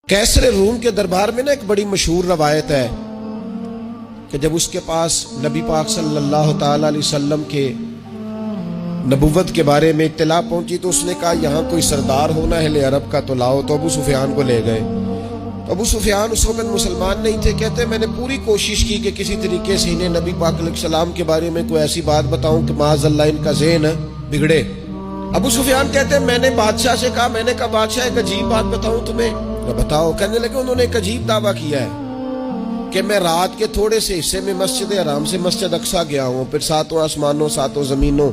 कैसर room के दरबार में ना एक बड़ी मशहूर रवायत है कि जब उसके पास नबी पाक सल्लल्लाहु ताला अलैहि वसल्लम के नबुव्वत के बारे में इत्तला पहुंची तो उसने कहा यहाँ कोई सरदार होना है ले अरब का तो लाओ। तो अबू सुफियान को ले गए। तो अबू सुफियान उस वक्त मुसलमान नहीं थे। कहते मैंने पूरी कोशिश की कि किसी तरीके से इन्हें नबी पाक अलैहिस्सलाम के बारे में कोई ऐसी बात बताऊं कि माज़अल्लाह इनका ज़हन बिगड़े। अबू सुफियान कहते हैं मैंने बादशाह से कहा, मैंने कहा बादशाह एक अजीब बात बताऊं तुम्हें। तो बताओ। कहने लगे उन्होंने एक अजीब दावा किया है कि मैं रात के थोड़े से हिस्से में मस्जिद हराम से मस्जिद अक्सा गया हूँ, फिर सातों आसमानों सातों जमीनों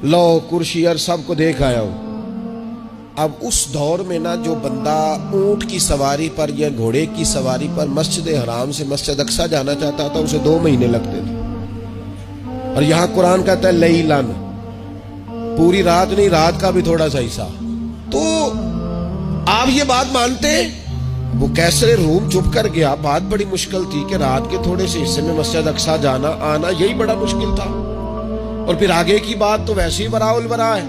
लौ कुर्सी और सबको देख आया हूँ। अब उस दौर में ना जो बंदा ऊंट की सवारी पर या घोड़े की सवारी पर मस्जिद हराम से मस्जिद अक्सा जाना चाहता था उसे 2 महीने लगते थे। और यहाँ कुरान कहता है लैलन, पूरी रात नहीं, रात का भी थोड़ा सा हिस्सा। तो आप ये बात मानते हैं? वो कैसर रूम चुप कर गया। बात बड़ी मुश्किल थी कि रात के थोड़े से हिस्से में मस्जिद अक्सा जाना आना यही बड़ा मुश्किल था। और फिर आगे की बात तो वैसे ही बराउल बरा है।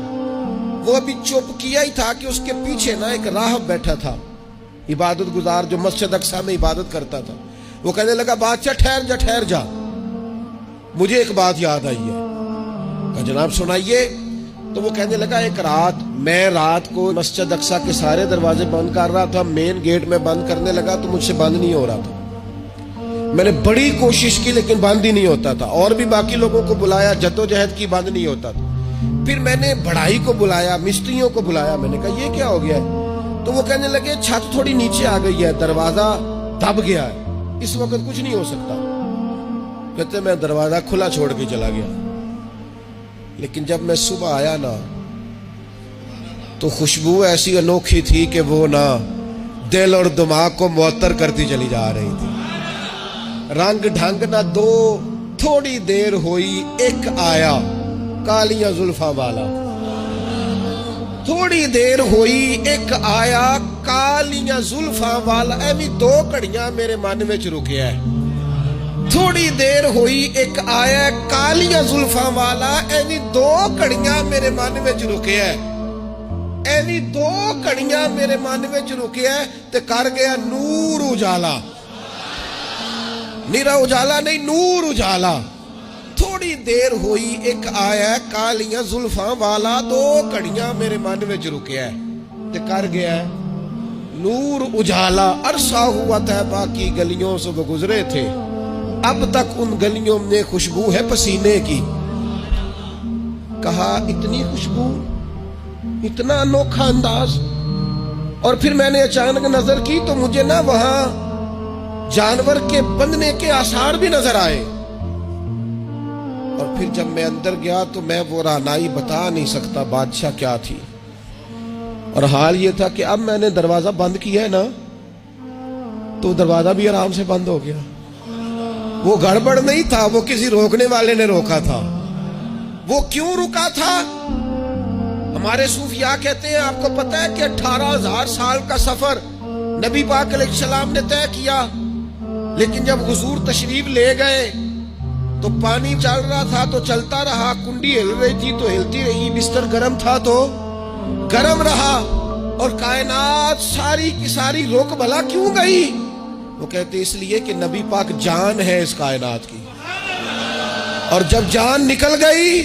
वो अभी चुप किया ही था कि उसके पीछे ना एक राहब बैठा था, इबादत गुजार, जो मस्जिद अक्सा में इबादत करता था। वो कहने लगा बादशाह ठहर जा, मुझे एक बात याद आई है। कहा जनाब सुनाइए। तो वो कहने लगा एक रात मैं रात को मस्जिद अक्सा के सारे दरवाजे बंद कर रहा था, मेन गेट में बंद करने लगा तो मुझसे बंद नहीं हो रहा था। मैंने बड़ी कोशिश की लेकिन बंद ही नहीं होता था। और भी बाकी लोगों को बुलाया, जद्दोजहद की, बंद नहीं होता था। फिर मैंने बढ़ाई को बुलाया, मिस्त्रियों को बुलाया। मैंने कहा ये क्या हो गया है? तो वो कहने लगे छत थोड़ी नीचे आ गई है, दरवाजा दब गया है, इस वक्त कुछ नहीं हो सकता। कहते मैं दरवाजा खुला छोड़ के चला गया। लेकिन जब मैं सुबह आया ना तो खुशबू ऐसी अनोखी थी कि वो ना दिल और दिमाग को मुअत्तर करती चली जा रही थी। रंग ढंग ना दो, थोड़ी देर हुई एक आया कालियां जुल्फा वाला। थोड़ी देर हुई एक आया कालियां जुल्फा वाला। एवी 2 घड़ियां मेरे मन में रुके है। थोड़ी देर हुई एक आया कालियां जुल्फा वाला। एवी 2 घड़ियां मेरे मन में रुके है। एवी 2 घड़ियां मेरे मन में रुके है ते कर गया नूर उजाला। निरा उजाला नहीं, नूर उजाला। थोड़ी देर हुई एक आया कालियां जुल्फा वाला। 2 घड़ियां मेरे मन में रुके है ते कर गया नूर उजाला। अरसा हुआ था बाकी गलियों से वो गुजरे थे, अब तक उन गलियों में खुशबू है पसीने की। कहा इतनी खुशबू, इतना अनोखा अंदाज। और फिर मैंने अचानक नजर की तो मुझे ना वहां जानवर के बंधने के आसार भी नजर आए। और फिर जब मैं अंदर गया तो मैं वो रानाई बता नहीं सकता बादशाह क्या थी। और हाल ये था कि अब मैंने दरवाजा बंद किया है ना तो दरवाजा भी आराम से बंद हो गया। वो गड़बड़ नहीं था, वो किसी रोकने वाले ने रोका था। वो क्यों रुका था? हमारे सूफिया कहते हैं आपको पता है कि 18,000 साल का सफर नबी पाक अलैहिस्सलाम ने तय किया। लेकिन जब हुजूर तशरीफ ले गए तो पानी चल रहा था तो चलता रहा, कुंडी हिल रही थी तो हिलती रही, बिस्तर गर्म था तो गर्म रहा। और कायनात सारी की सारी रोक भला क्यों गई? वो कहते इसलिए कि नबी पाक जान है इस कायनात की। और जब जान निकल गई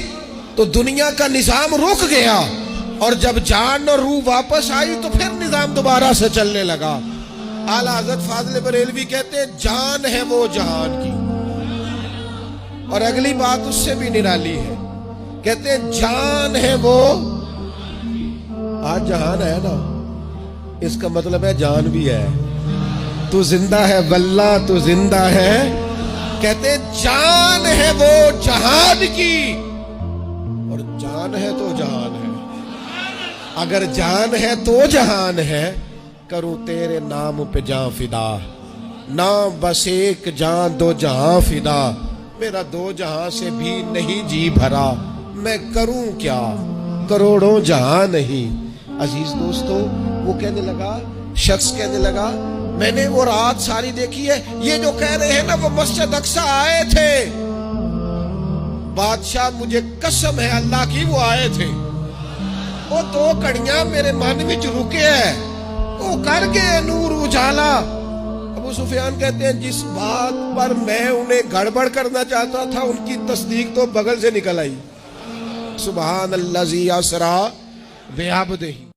तो दुनिया का निजाम रुक गया। और जब जान और रूह वापस आई तो फिर निजाम दोबारा से चलने लगा। आला हज़रत फाज़िल बरेलवी कहते हैं जान है वो जहान की। और अगली बात उससे भी निराली है, कहते हैं जान है वो। आज जहान है ना, इसका मतलब है जान भी है। तू जिंदा है वल्ला, तू जिंदा है। कहते जान है वो जहान की। और जान है तो जहान है। अगर जान है तो जहान है, करूं तेरे नाम पे जान फिदा। नाम बस एक जान 2 जहां फिदा। मेरा 2 जहां से भी नहीं जी भरा, मैं करूं क्या करोड़ों जहां नहीं। अजीज दोस्तों, वो कहने लगा, शख्स कहने लगा मैंने वो रात सारी देखी है। ये जो कह रहे हैं ना वो मस्जिद अक्सा आए थे। बादशाह मुझे कसम है अल्लाह की वो आए थे। वो 2 घड़ियां मेरे मन में रुके है। वो कर गए नूर اچھالا۔ ابو سفیان کہتے ہیں جس بات پر میں انہیں گڑبڑ کرنا چاہتا تھا ان کی تصدیق تو بغل سے نکل آئی۔ سبحان الذی اسریٰ بعبدہ۔